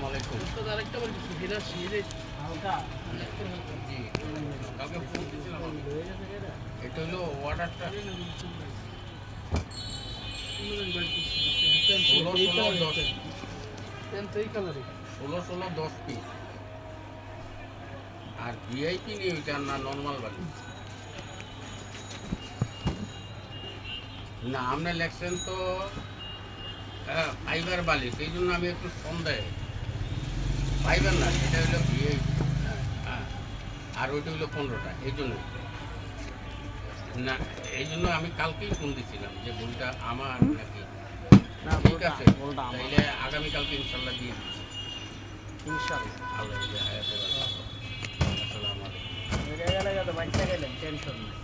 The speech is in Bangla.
আসসালামু আলাইকুম। আরেকটা বলছি সুবিধা সিঁড়ে হালকা জি, কালকে ফোন দিয়েছিলাম আমি। এটা হলো অর্ডারটা 16-10 পিস। আর ভিআইপি নিয়ে ওইটা না নর্মাল বালি না, আপনি লেখছেন তো ফাইবার বালি, সেই জন্য আমি একটু সন্দেহ। ফাইবার না, সেটা হলো ভিআইপি। হ্যাঁ, আর ওইটা হলো 15টা, এই জন্য না, এই জন্য আমি কালকেই ফোন দিছিলাম যে বইটা আমার নাকি। ঠিক আছে, তাইলে আগামীকালকে ইনশাল্লাহ দিয়ে দিচ্ছি। ইনশাআল্লাহ আল্লাহ যদি হায়াতে রাখে। আসসালামু আলাইকুম। টেনশন নেই।